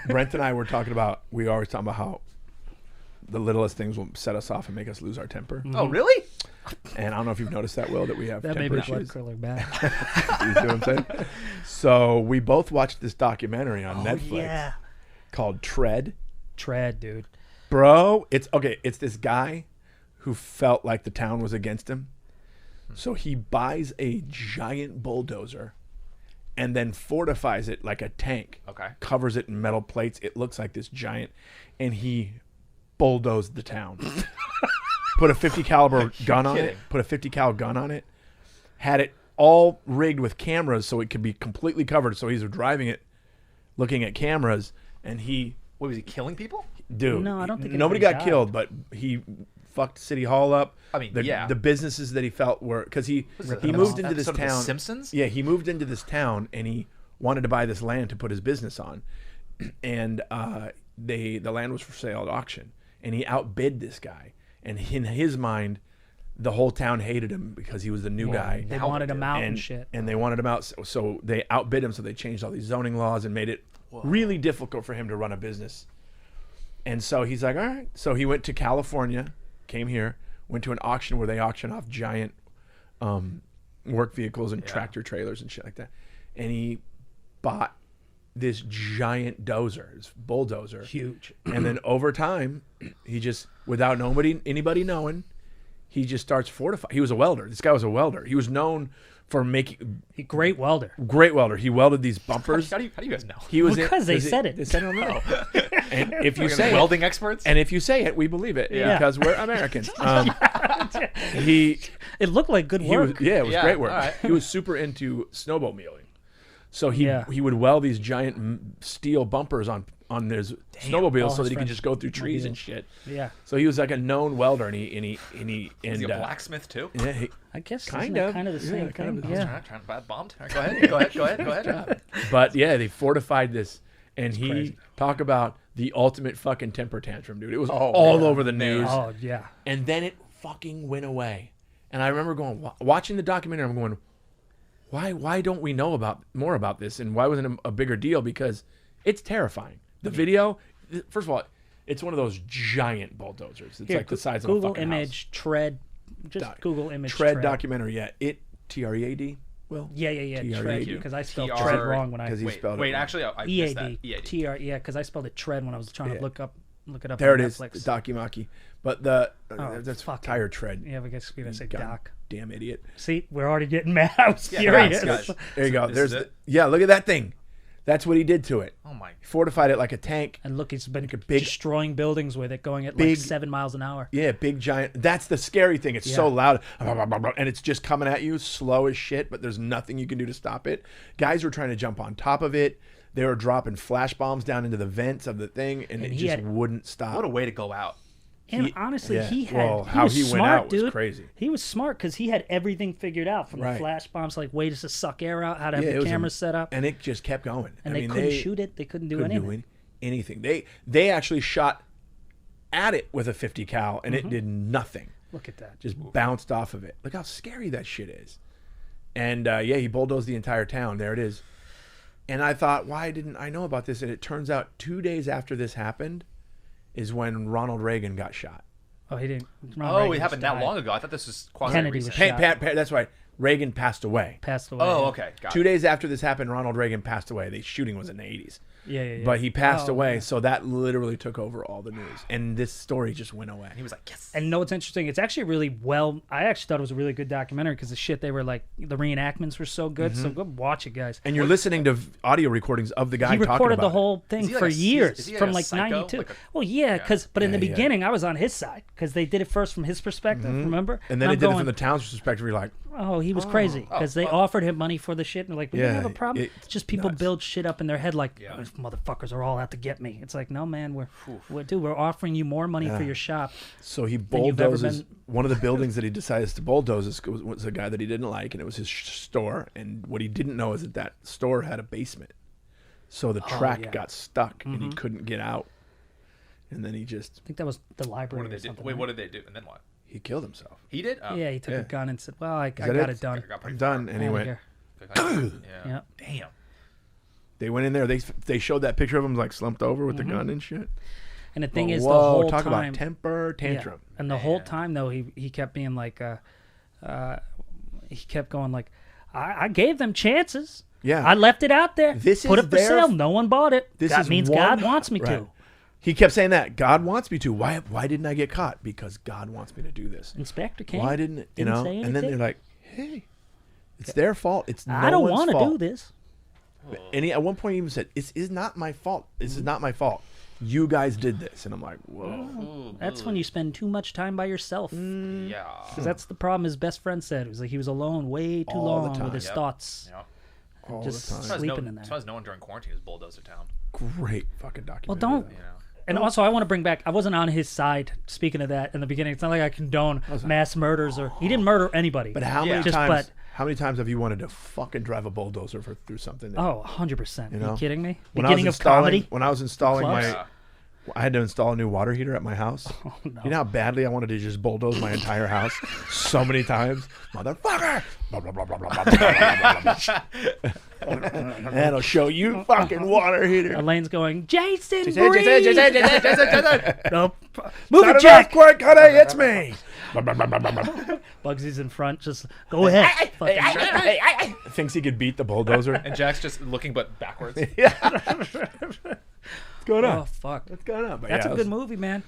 Brent and I were talking about. We always talking about how the littlest things will set us off and make us lose our temper. Oh, really? And I don't know if you've noticed that, Will, that we have That made temper my blood issues. curdling back. You see what I'm saying? So we both watched this documentary on Netflix Yeah. called Tread. Tread, dude. Bro, it's this guy who felt like the town was against him. So he buys a giant bulldozer and then fortifies it like a tank. Okay. Covers it in metal plates. It looks like this giant. And he bulldozed the town. Put a 50 caliber gun on it. Put a 50 cal gun on it. Had it all rigged with cameras so it could be completely covered. So he's driving it, looking at cameras, and he... What, was he killing people? Dude, No, I don't think nobody anybody got died. killed, but he fucked City Hall up. I mean, the businesses that he felt were because he them moved off. into this Episode of The town. Simpsons? Yeah, he moved into this town and he wanted to buy this land to put his business on, and the land was for sale at auction, and he outbid this guy, and in his mind, the whole town hated him because he was the new guy. They wanted him out and shit. And they wanted him out, so they outbid him. So they changed all these zoning laws and made it really difficult for him to run a business. And so he's like, all right. So he went to California, came here, went to an auction where they auction off giant work vehicles and tractor trailers and shit like that. And he bought this giant dozer, this bulldozer. Huge. And then over time, he just, without anybody knowing, he just starts fortifying. He was a welder. This guy was a welder. He was known for making... Great welder. Great welder. He welded these bumpers. How do you guys know? He was Because they said it. They said it on the And if you Like say welding experts? and if you say it, we believe it because we're Americans. It looked like good work. It was great work. all right. He was super into snowmobiling, so he would weld these giant steel bumpers on his snowmobile All so his that he could friends just go through trees mobiles. and shit. Yeah. So he was like a known welder, and he Is he a blacksmith, too? Yeah, I guess Kind isn't of. it kind of the same Yeah, kind thing. of. Yeah. Trying to buy bombed. All right, go ahead. but yeah, they fortified this, and he crazy. talk about the ultimate fucking temper tantrum, dude. It was all over the news. Oh, yeah. And then it fucking went away. And I remember watching the documentary. I'm going, why don't we know more about this? And why wasn't it a bigger deal? Because it's terrifying. The video, first of all, it's one of those giant bulldozers. It's Here, like the size Google of a fucking image house. Tread. Just Google image Tread documentary. Yeah, TREAD. Will. Yeah. TREAD. Tread. Because I spelled TR tread wrong when I. 'Cause he spelled it Wait, wrong. actually, I missed that. EAD. EAD. TR. Yeah, because I spelled it tread when I was trying to look it up. There on it is. Netflix. The Documaki. But that's fuck. tire tread. Yeah, I guess we're gonna say God doc. Damn idiot. See, we're already getting mad. I was Yeah, furious. guys. There you go. This There's is it? look at that thing. That's what he did to it. Oh, my. He fortified it like a tank. And look, he's been big- destroying buildings with it, going at big- like 7 miles an hour. Yeah, big giant. That's the scary thing. It's so Yeah. loud, and it's just coming at you, slow as shit. But there's nothing you can do to stop it. Guys were trying to jump on top of it. They were dropping flash bombs down into the vents of the thing, and it he just had- wouldn't stop. What a way to go out. And honestly, yeah. he had Well, he how was he went smart, out was dude. crazy. He was smart because he had everything figured out from the Right. flash bombs, like ways to suck air out, how to have it the was cameras set up, and it just kept going. and they couldn't shoot it. They couldn't do couldn't anything. anything. They actually shot at it with a 50 cal, and it did nothing. Look at that. Just bounced off of it. Look how scary that shit is. And he bulldozed the entire town. There it is. And I thought, why didn't I know about this? And it turns out 2 days after this happened is when Ronald Reagan got shot. Oh, he didn't. Oh, it happened that long ago. I thought this was quasi Kennedy was recent. shot. That's right. Reagan passed away. Passed away. Oh, okay. Got 2 it. days after this happened, Ronald Reagan passed away. The shooting was in the 80s. Yeah. But he passed Oh, away, yeah. so that literally took over all the news. And this story just went away. He was like, yes. And know what's interesting? It's actually really well. I actually thought it was a really good documentary because the shit they were like, the reenactments were so good. So go watch it, guys. And you're listening to audio recordings of the guy He talking recorded about the it. whole thing Is he like for a- years, is he like from a like psycho? '92. Like a- Well, yeah, but in the Yeah. beginning, I was on his side because they did it first from his perspective. Remember? And then I'm they did it going, from the town's perspective. You're like, Oh, he was crazy because they offered him money for the shit, and they're like, "We don't Yeah, have a problem." it's It's just people nuts. build shit up in their head like, "These motherfuckers are all out to get me." It's like, no, man, we're offering you more money for your shop. so he you've ever bulldozes been- one of the buildings that he decides to bulldoze was a guy that he didn't like, and it was his store. And what he didn't know is that store had a basement, so the track yeah. got stuck and he couldn't get out. And then he just I think that was the library. What did or they do? something, Wait, right? what did they do? And then what? he killed himself. He did? Oh. Yeah, he took Yeah. a gun and said, "Well, I that got it? it done." Got pretty I'm far. done. And he Outta went. here. Yeah. Yeah. Damn. They went in there. They showed that picture of him like slumped over with the gun and shit. And the thing is, whoa, the whole talk time, about temper tantrum. Yeah. And the whole time though, he kept being like, he kept going like, I gave them chances. Yeah. I left it out there. This put is it for sale. No one bought it. This that is means one- God wants me right. to. He kept saying that God wants me to. Why didn't I get caught? Because God wants me to do this. Inspector came. Why didn't say And then anything. they're like, hey, it's their fault. It's no I don't want to do this. And he, at one point, he even said, "This is not my fault. This is not my fault. You guys did this." And I'm like, whoa. That's when you spend too much time by yourself. Yeah. Because that's the problem his best friend said. It was like he was alone way too All the long time. with his Yep. thoughts. Yeah. All Just the time. sleeping in there. As far as no one during quarantine is Bulldozer Town. Great fucking Well, documentary. don't. You know. And also, I want to bring back. I wasn't on his side. Speaking of that, in the beginning, it's not like I condone mass murders or he didn't murder anybody. But how Yeah. many Just- times? but- How many times have you wanted to fucking drive a bulldozer through something? Oh, 100%. You Are know? you kidding me? When I was Beginning of installing, comedy. when I was installing Close. my, Yeah. I had to install a new water heater at my house. Oh, no. You know how badly I wanted to just bulldoze my entire house so many times, motherfucker. Blah, blah, blah, blah, blah, blah, blah, blah, blah, blah. And I'll show you fucking water heater. Elaine's going, Jason, Jason, breathe! Nope. Move Not it, an Jack! earthquake, honey, it's me. Blah, blah, blah, blah, blah, blah. Bugsy's in front. Just go ahead. Fucking- Thinks he could beat the bulldozer. And Jack's just looking but backwards. What's going on? oh, fuck. What's going on? But That's yeah, a it good was- movie, man.